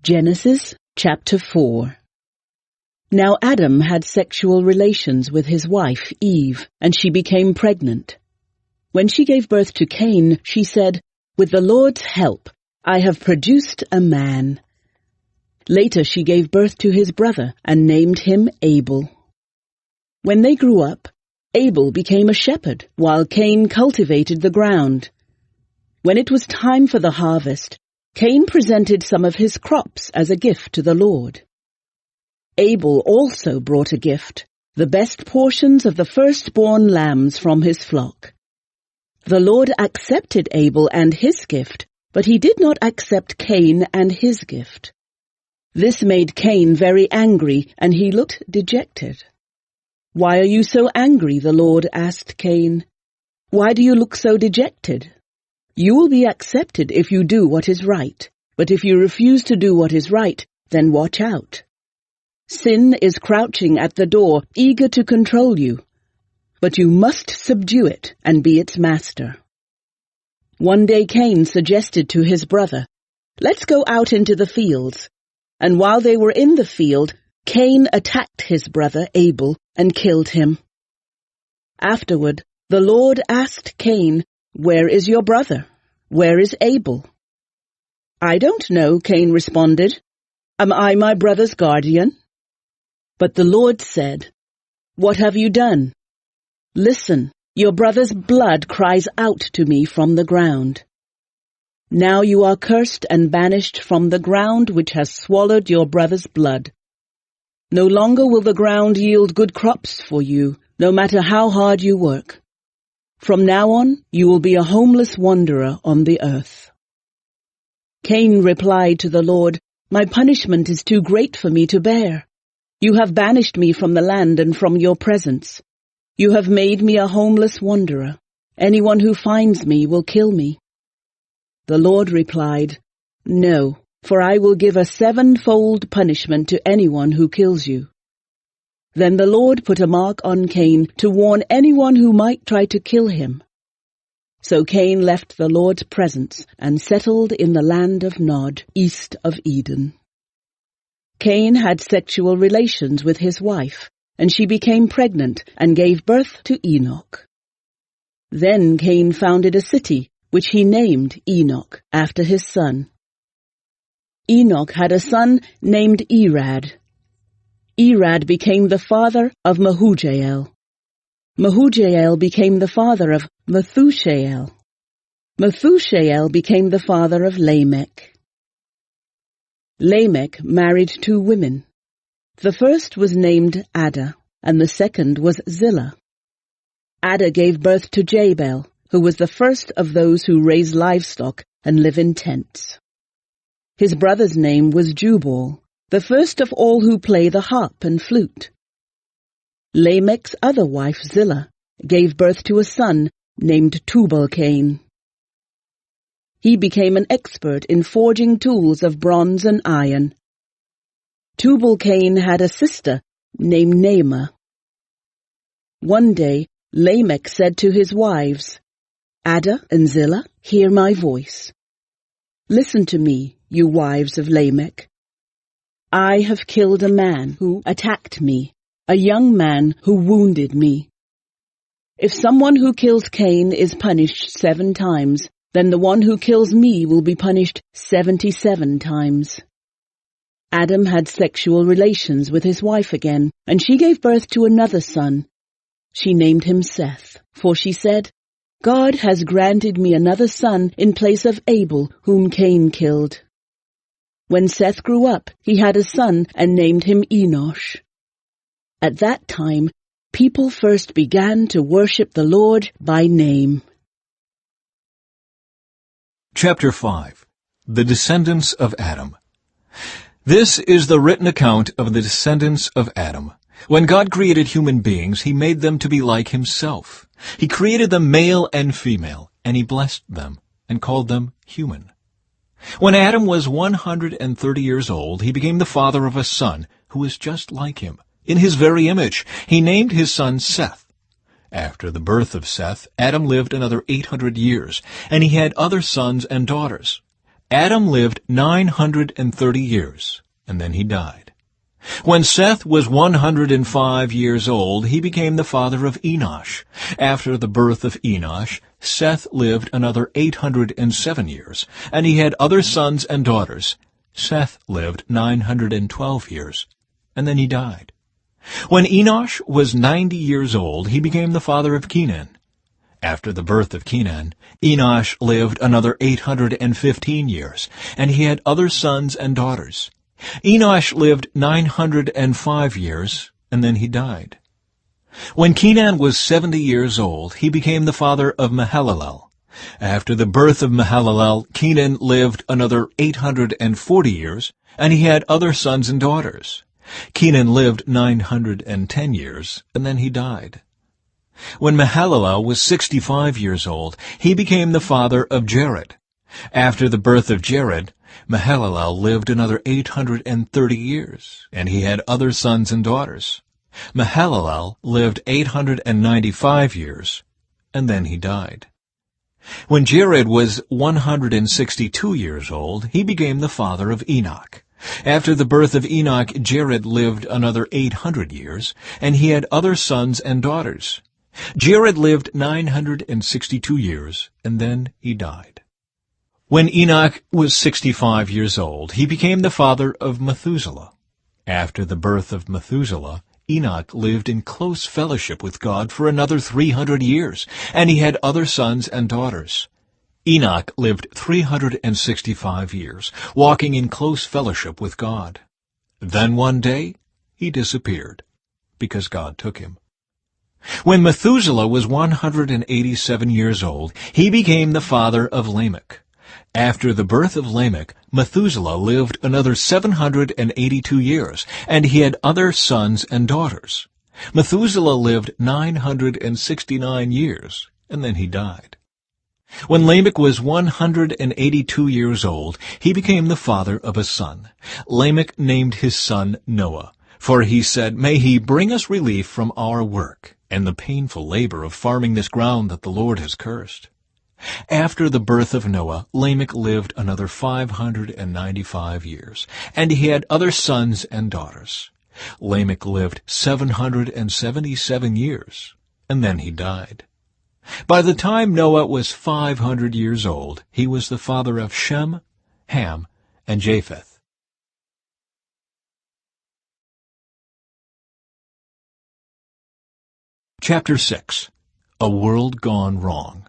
Genesis chapter 4. Now Adam had sexual relations with his wife Eve, and she became pregnant. When she gave birth to Cain, she said, "With the Lord's help, I have produced a man." Later she gave birth to his brother and named him Abel. When they grew up, Abel became a shepherd, while Cain cultivated the ground. When it was time for the harvest, Cain presented some of his crops as a gift to the Lord. Abel also brought a gift, the best portions of the firstborn lambs from his flock. The Lord accepted Abel and his gift, but he did not accept Cain and his gift. This made Cain very angry, and he looked dejected. "Why are you so angry?" the Lord asked Cain. "Why do you look so dejected? You will be accepted if you do what is right, but if you refuse to do what is right, then watch out. Sin is crouching at the door, eager to control you, but you must subdue it and be its master." One day Cain suggested to his brother, "Let's go out into the fields." And while they were in the field, Cain attacked his brother Abel and killed him. Afterward, the Lord asked Cain, "Where is your brother? Where is Abel?" "I don't know," Cain responded. "Am I my brother's guardian?" But the Lord said, "What have you done? Listen, your brother's blood cries out to me from the ground. Now you are cursed and banished from the ground which has swallowed your brother's blood. No longer will the ground yield good crops for you, no matter how hard you work. From now on, you will be a homeless wanderer on the earth." Cain replied to the Lord, "My punishment is too great for me to bear. You have banished me from the land and from your presence. You have made me a homeless wanderer. Anyone who finds me will kill me." The Lord replied, "No, for I will give a 7-fold punishment to anyone who kills you." Then the Lord put a mark on Cain to warn anyone who might try to kill him. So Cain left the Lord's presence and settled in the land of Nod, east of Eden. Cain had sexual relations with his wife, and she became pregnant and gave birth to Enoch. Then Cain founded a city, which he named Enoch after his son. Enoch had a son named Irad. Irad became the father of Mehujael. Mehujael became the father of Methushael. Methushael became the father of Lamech. Lamech married 2 women. The first was named Ada, and the second was Zillah. Ada gave birth to Jabal, who was the first of those who raise livestock and live in tents. His brother's name was Jubal, the first of all who play the harp and flute. Lamech's other wife, Zillah, gave birth to a son named Tubal-Cain. He became an expert in forging tools of bronze and iron. Tubal-Cain had a sister named Naamah. One day, Lamech said to his wives, "Ada and Zillah, hear my voice. Listen to me, you wives of Lamech. I have killed a man who attacked me, a young man who wounded me. If someone who kills Cain is punished 7 times, then the one who kills me will be punished 77 times. Adam had sexual relations with his wife again, and she gave birth to another son. She named him Seth, for she said, "God has granted me another son in place of Abel, whom Cain killed." When Seth grew up, he had a son and named him Enosh. At that time, people first began to worship the Lord by name. Chapter 5. The Descendants of Adam. This is the written account of the descendants of Adam. When God created human beings, he made them to be like himself. He created them male and female, and he blessed them and called them human. When Adam was 130 years old, he became the father of a son who was just like him. In his very image, he named his son Seth. After the birth of Seth, Adam lived another 800 years, and he had other sons and daughters. Adam lived 930 years, and then he died. When Seth was 105 years old, he became the father of Enosh. After the birth of Enosh, Seth lived another 807 years, and he had other sons and daughters. Seth lived 912 years, and then he died. When Enosh was 90 years old, he became the father of Kenan. After the birth of Kenan, Enosh lived another 815 years, and he had other sons and daughters. Enosh lived 905 years, and then he died. When Kenan was 70 years old, he became the father of Mahalalel. After the birth of Mahalalel, Kenan lived another 840 years, and he had other sons and daughters. Kenan lived 910 years, and then he died. When Mahalalel was 65 years old, he became the father of Jared. After the birth of Jared, Mahalalel lived another 830 years, and he had other sons and daughters. Mahalalel lived 895 years, and then he died. When Jared was 162 years old, he became the father of Enoch. After the birth of Enoch, Jared lived another 800 years, and he had other sons and daughters. Jared lived 962 years, and then he died. When Enoch was 65 years old, he became the father of Methuselah. After the birth of Methuselah, Enoch lived in close fellowship with God for another 300 years, and he had other sons and daughters. Enoch lived 365 years, walking in close fellowship with God. Then one day, he disappeared, because God took him. When Methuselah was 187 years old, he became the father of Lamech. After the birth of Lamech, Methuselah lived another 782 years, and he had other sons and daughters. Methuselah lived 969 years, and then he died. When Lamech was 182 years old, he became the father of a son. Lamech named his son Noah, for he said, "May he bring us relief from our work and the painful labor of farming this ground that the Lord has cursed." After the birth of Noah, Lamech lived another 595 years, and he had other sons and daughters. Lamech lived 777 years, and then he died. By the time Noah was 500 years old, he was the father of Shem, Ham, and Japheth. Chapter 6. A World Gone Wrong.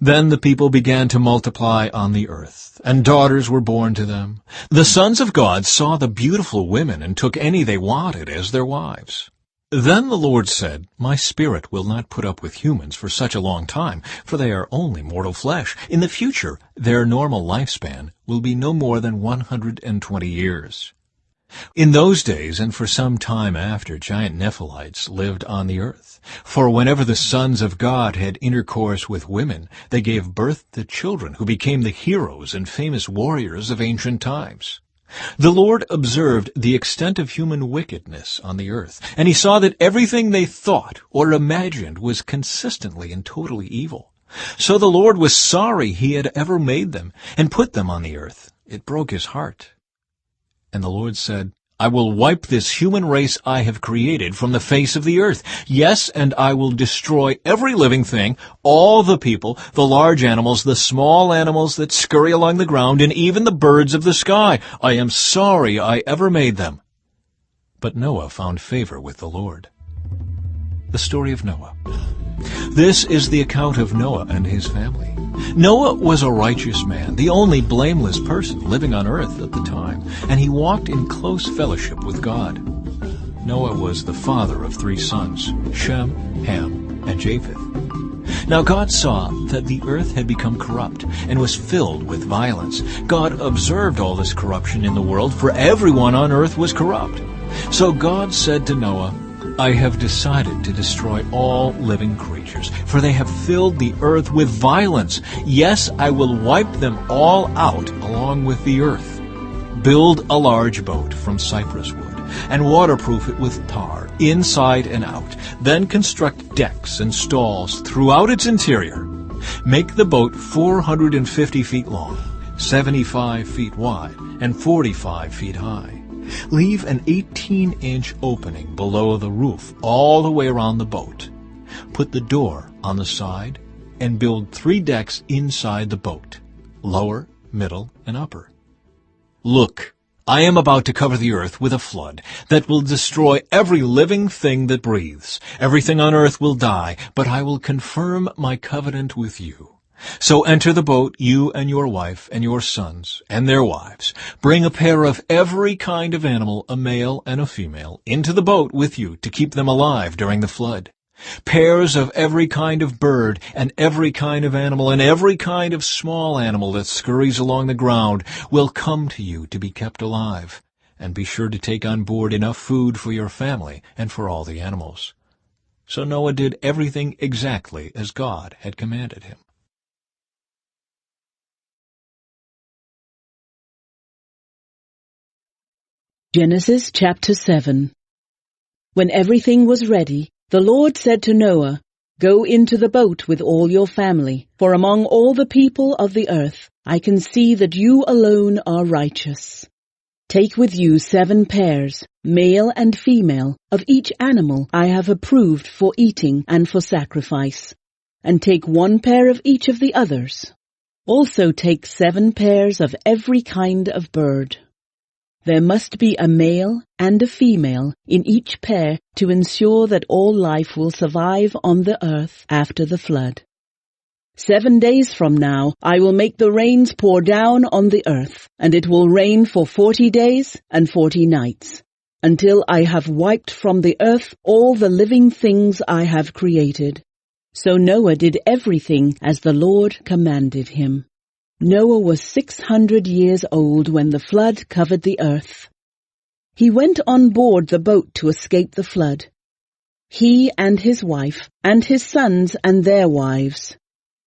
Then the people began to multiply on the earth, and daughters were born to them. The sons of God saw the beautiful women and took any they wanted as their wives. Then the Lord said, "My spirit will not put up with humans for such a long time, for they are only mortal flesh. In the future, their normal lifespan will be no more than 120 years. In those days, and for some time after, giant Nephilites lived on the earth. For whenever the sons of God had intercourse with women, they gave birth to children who became the heroes and famous warriors of ancient times. The Lord observed the extent of human wickedness on the earth, and he saw that everything they thought or imagined was consistently and totally evil. So the Lord was sorry he had ever made them and put them on the earth. It broke his heart. And the Lord said, "I will wipe this human race I have created from the face of the earth. Yes, and I will destroy every living thing, all the people, the large animals, the small animals that scurry along the ground, and even the birds of the sky. I am sorry I ever made them." But Noah found favor with the Lord. The story of Noah. This is the account of Noah and his family. Noah was a righteous man, the only blameless person living on earth at the time, and he walked in close fellowship with God. Noah was the father of 3 sons, Shem, Ham, and Japheth. Now God saw that the earth had become corrupt and was filled with violence. God observed all this corruption in the world, for everyone on earth was corrupt. So God said to Noah, "I have decided to destroy all living creatures, for they have filled the earth with violence. Yes, I will wipe them all out along with the earth. Build a large boat from cypress wood and waterproof it with tar, inside and out. Then construct decks and stalls throughout its interior. Make the boat 450 feet long, 75 feet wide and 45 feet high. Leave an 18-inch opening below the roof all the way around the boat. Put the door on the side and build 3 decks inside the boat, lower, middle, and upper. Look, I am about to cover the earth with a flood that will destroy every living thing that breathes. Everything on earth will die, but I will confirm my covenant with you. So enter the boat, you and your wife and your sons and their wives. Bring a pair of every kind of animal, a male and a female, into the boat with you to keep them alive during the flood. Pairs of every kind of bird and every kind of animal and every kind of small animal that scurries along the ground will come to you to be kept alive. And be sure to take on board enough food for your family and for all the animals. So Noah did everything exactly as God had commanded him. Genesis chapter 7. When everything was ready, the Lord said to Noah, "Go into the boat with all your family, for among all the people of the earth I can see that you alone are righteous. Take with you 7 pairs, male and female, of each animal I have approved for eating and for sacrifice, and take 1 pair of each of the others. Also take 7 pairs of every kind of bird. There must be a male and a female in each pair to ensure that all life will survive on the earth after the flood. 7 days from now I will make the rains pour down on the earth, and it will rain for 40 days and 40 nights, until I have wiped from the earth all the living things I have created." So Noah did everything as the Lord commanded him. Noah was 600 years old when the flood covered the earth. He went on board the boat to escape the flood. He and his wife and his sons and their wives.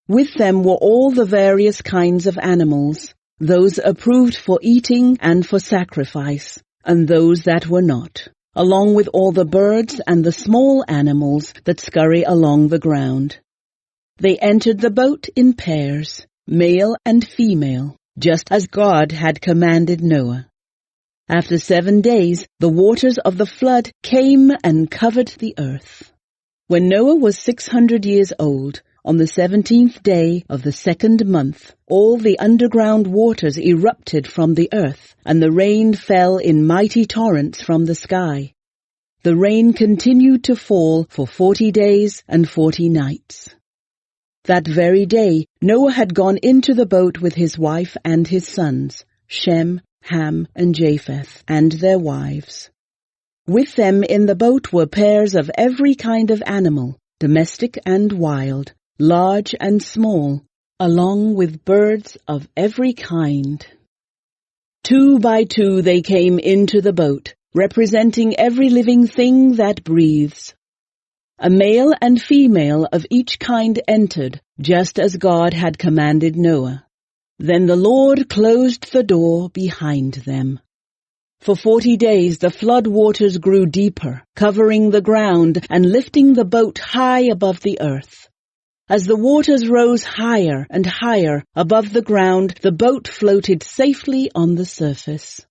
With them were all the various kinds of animals, those approved for eating and for sacrifice, and those that were not, along with all the birds and the small animals that scurry along the ground. They entered the boat in pairs, male and female, just as God had commanded Noah. After 7 days, the waters of the flood came and covered the earth. When Noah was 600 years old, on the 17th day of the 2nd month, all the underground waters erupted from the earth, and the rain fell in mighty torrents from the sky. The rain continued to fall for 40 days and 40 nights. That very day, Noah had gone into the boat with his wife and his sons, Shem, Ham, and Japheth, and their wives. With them in the boat were pairs of every kind of animal, domestic and wild, large and small, along with birds of every kind. 2 by 2 they came into the boat, representing every living thing that breathes. A male and female of each kind entered, just as God had commanded Noah. Then the Lord closed the door behind them. For 40 days the flood waters grew deeper, covering the ground and lifting the boat high above the earth. As the waters rose higher and higher above the ground, the boat floated safely on the surface.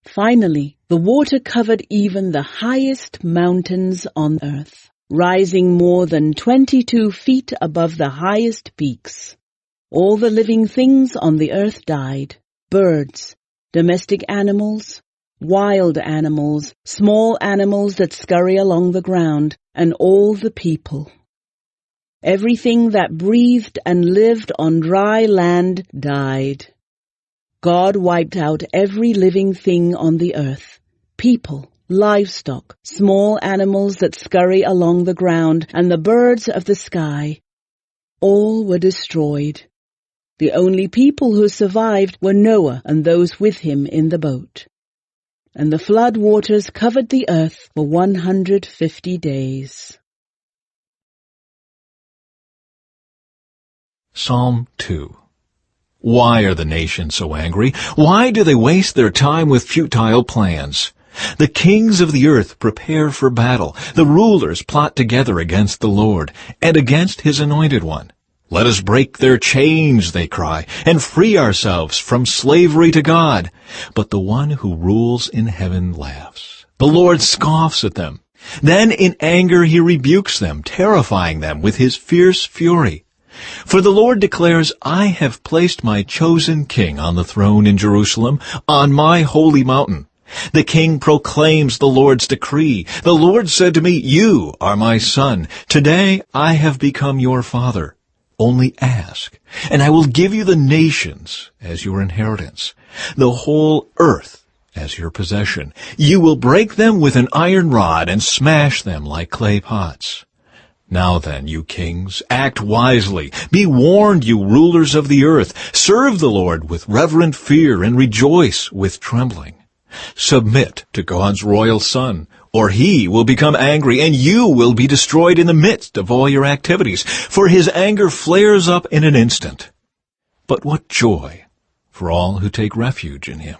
Finally, the water covered even the highest mountains on earth, rising more than 22 feet above the highest peaks. All the living things on the earth died: birds, domestic animals, wild animals, small animals that scurry along the ground, and all the people. Everything that breathed and lived on dry land died. God wiped out every living thing on the earth: people, livestock, small animals that scurry along the ground, and the birds of the sky. All were destroyed. The only people who survived were Noah and those with him in the boat. And the flood waters covered the earth for 150 days. Psalm 2. Why are the nations so angry? Why do they waste their time with futile plans? The kings of the earth prepare for battle. The rulers plot together against the Lord and against his anointed one. Let us break their chains, they cry, and free ourselves from slavery to God. But the one who rules in heaven laughs. The Lord scoffs at them. Then in anger he rebukes them, terrifying them with his fierce fury. For the Lord declares, I have placed my chosen king on the throne in Jerusalem, on my holy mountain. The king proclaims the Lord's decree. The Lord said to me, You are my son. Today I have become your father. Only ask, and I will give you the nations as your inheritance, the whole earth as your possession. You will break them with an iron rod and smash them like clay pots. Now then, you kings, act wisely. Be warned, you rulers of the earth. Serve the Lord with reverent fear and rejoice with trembling. Submit to God's royal Son, or he will become angry, and you will be destroyed in the midst of all your activities, for his anger flares up in an instant. But what joy for all who take refuge in him.